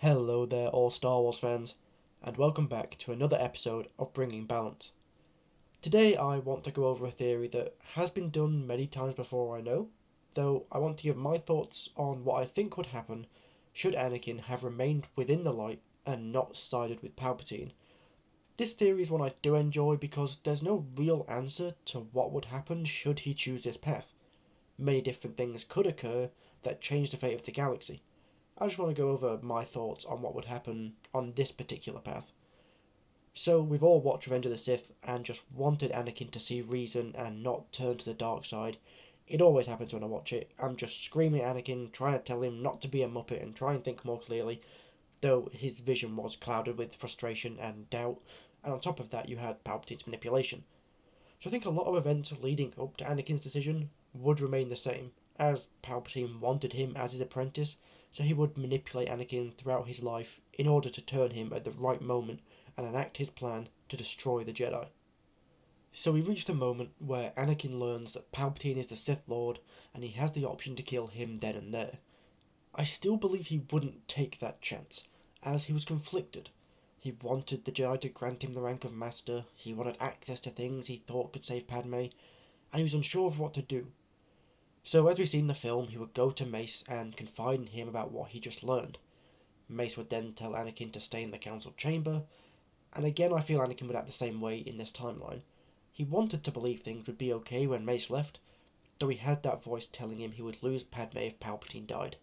Hello there, all Star Wars fans, and welcome back to another episode of Bringing Balance. Today, I want to go over a theory that has been done many times before, I know, though I want to give my thoughts on what I think would happen should Anakin have remained within the light and not sided with Palpatine. This theory is one I do enjoy because there's no real answer to what would happen should he choose this path. Many different things could occur that change the fate of the galaxy. I just want to go over my thoughts on what would happen on this particular path. So, we've all watched Revenge of the Sith and just wanted Anakin to see reason and not turn to the dark side. It always happens when I watch it. I'm just screaming at Anakin, trying to tell him not to be a muppet and try and think more clearly, though his vision was clouded with frustration and doubt, and on top of that, you had Palpatine's manipulation. So, I think a lot of events leading up to Anakin's decision would remain the same, as Palpatine wanted him as his apprentice, so he would manipulate Anakin throughout his life in order to turn him at the right moment and enact his plan to destroy the Jedi. So we reach the moment where Anakin learns that Palpatine is the Sith Lord and he has the option to kill him then and there. I still believe he wouldn't take that chance, as he was conflicted. He wanted the Jedi to grant him the rank of Master, he wanted access to things he thought could save Padme, and he was unsure of what to do. So, as we see in the film, he would go to Mace and confide in him about what he just learned. Mace would then tell Anakin to stay in the council chamber, and again I feel Anakin would act the same way in this timeline. He wanted to believe things would be okay when Mace left, though he had that voice telling him he would lose Padme if Palpatine died.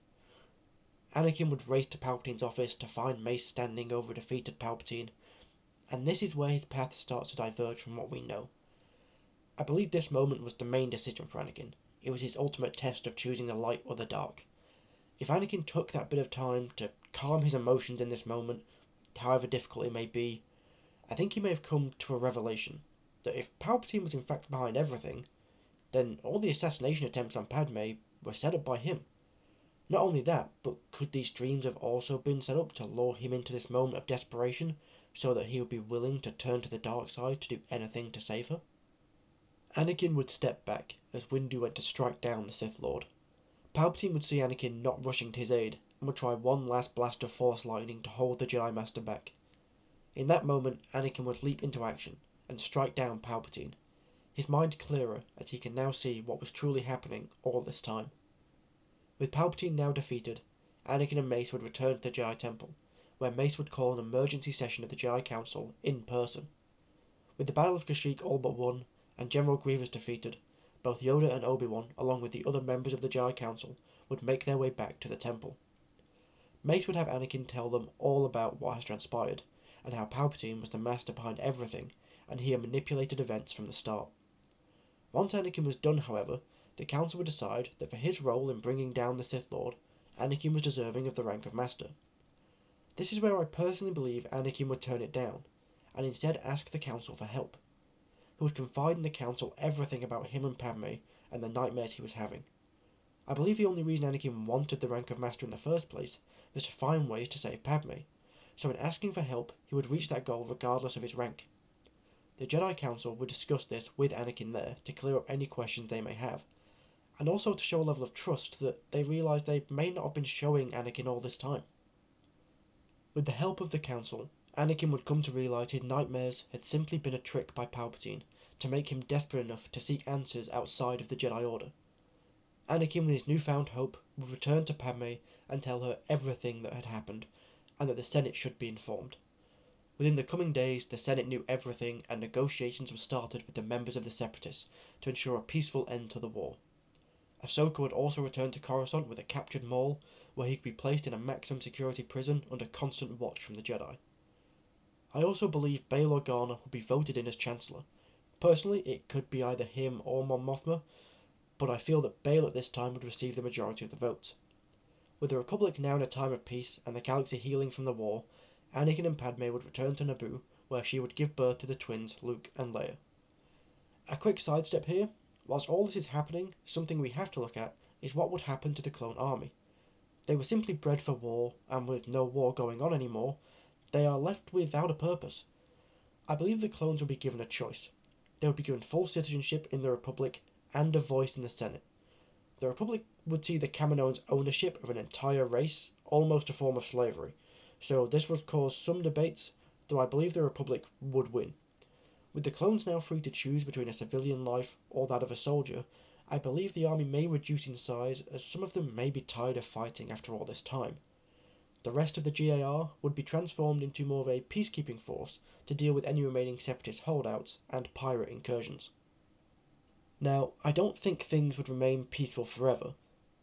Anakin would race to Palpatine's office to find Mace standing over a defeated Palpatine, and this is where his path starts to diverge from what we know. I believe this moment was the main decision for Anakin. It was his ultimate test of choosing the light or the dark. If Anakin took that bit of time to calm his emotions in this moment, however difficult it may be, I think he may have come to a revelation that if Palpatine was in fact behind everything, then all the assassination attempts on Padme were set up by him. Not only that, but could these dreams have also been set up to lure him into this moment of desperation so that he would be willing to turn to the dark side to do anything to save her? Anakin would step back as Windu went to strike down the Sith Lord. Palpatine would see Anakin not rushing to his aid and would try one last blast of Force lightning to hold the Jedi Master back. In that moment, Anakin would leap into action and strike down Palpatine, his mind clearer as he can now see what was truly happening all this time. With Palpatine now defeated, Anakin and Mace would return to the Jedi Temple, where Mace would call an emergency session of the Jedi Council in person. With the Battle of Kashyyyk all but won, and General Grievous defeated, both Yoda and Obi-Wan, along with the other members of the Jedi Council, would make their way back to the temple. Mace would have Anakin tell them all about what has transpired, and how Palpatine was the master behind everything, and he had manipulated events from the start. Once Anakin was done, however, the Council would decide that for his role in bringing down the Sith Lord, Anakin was deserving of the rank of Master. This is where I personally believe Anakin would turn it down, and instead ask the Council for help. He would confide in the Council everything about him and Padme and the nightmares he was having. I believe the only reason Anakin wanted the rank of Master in the first place was to find ways to save Padme, so in asking for help, he would reach that goal regardless of his rank. The Jedi Council would discuss this with Anakin there to clear up any questions they may have, and also to show a level of trust that they realise they may not have been showing Anakin all this time. With the help of the Council, Anakin would come to realise his nightmares had simply been a trick by Palpatine to make him desperate enough to seek answers outside of the Jedi Order. Anakin, with his newfound hope, would return to Padme and tell her everything that had happened, and that the Senate should be informed. Within the coming days, the Senate knew everything, and negotiations were started with the members of the Separatists to ensure a peaceful end to the war. Ahsoka would also return to Coruscant with a captured Maul, where he could be placed in a maximum security prison under constant watch from the Jedi. I also believe Bail Organa would be voted in as Chancellor. Personally, it could be either him or Mon Mothma, but I feel that Bail at this time would receive the majority of the votes. With the Republic now in a time of peace and the galaxy healing from the war, Anakin and Padme would return to Naboo, where she would give birth to the twins Luke and Leia. A quick sidestep here, whilst all this is happening, something we have to look at is what would happen to the clone army. They were simply bred for war, and with no war going on anymore, they are left without a purpose. I believe the clones would be given a choice. They would be given full citizenship in the Republic and a voice in the Senate. The Republic would see the Kaminoans' ownership of an entire race almost a form of slavery, so this would cause some debates, though I believe the Republic would win. With the clones now free to choose between a civilian life or that of a soldier, I believe the army may reduce in size as some of them may be tired of fighting after all this time. The rest of the GAR would be transformed into more of a peacekeeping force to deal with any remaining separatist holdouts and pirate incursions. Now, I don't think things would remain peaceful forever,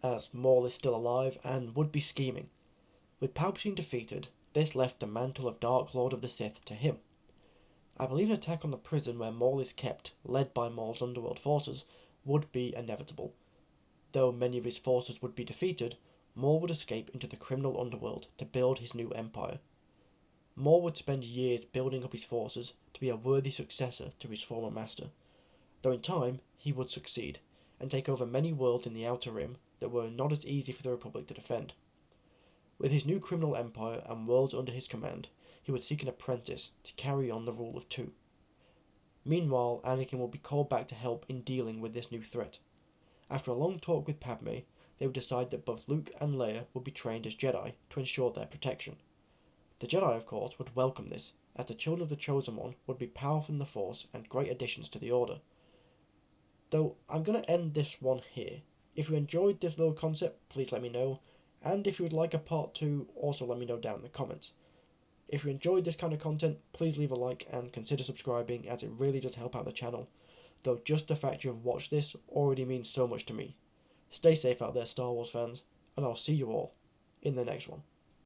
as Maul is still alive and would be scheming. With Palpatine defeated, this left the mantle of Dark Lord of the Sith to him. I believe an attack on the prison where Maul is kept, led by Maul's underworld forces, would be inevitable. Though many of his forces would be defeated, Maul would escape into the criminal underworld to build his new empire. Maul would spend years building up his forces to be a worthy successor to his former master, though in time he would succeed, and take over many worlds in the Outer Rim that were not as easy for the Republic to defend. With his new criminal empire and worlds under his command, he would seek an apprentice to carry on the rule of two. Meanwhile, Anakin would be called back to help in dealing with this new threat. After a long talk with Padme, they would decide that both Luke and Leia would be trained as Jedi to ensure their protection. The Jedi, of course, would welcome this, as the children of the Chosen One would be powerful in the Force and great additions to the Order. Though I'm going to end this one here. If you enjoyed this little concept, please let me know, and if you would like a part 2, also let me know down in the comments. If you enjoyed this kind of content, please leave a like and consider subscribing, as it really does help out the channel, though just the fact you have watched this already means so much to me. Stay safe out there, Star Wars fans, and I'll see you all in the next one.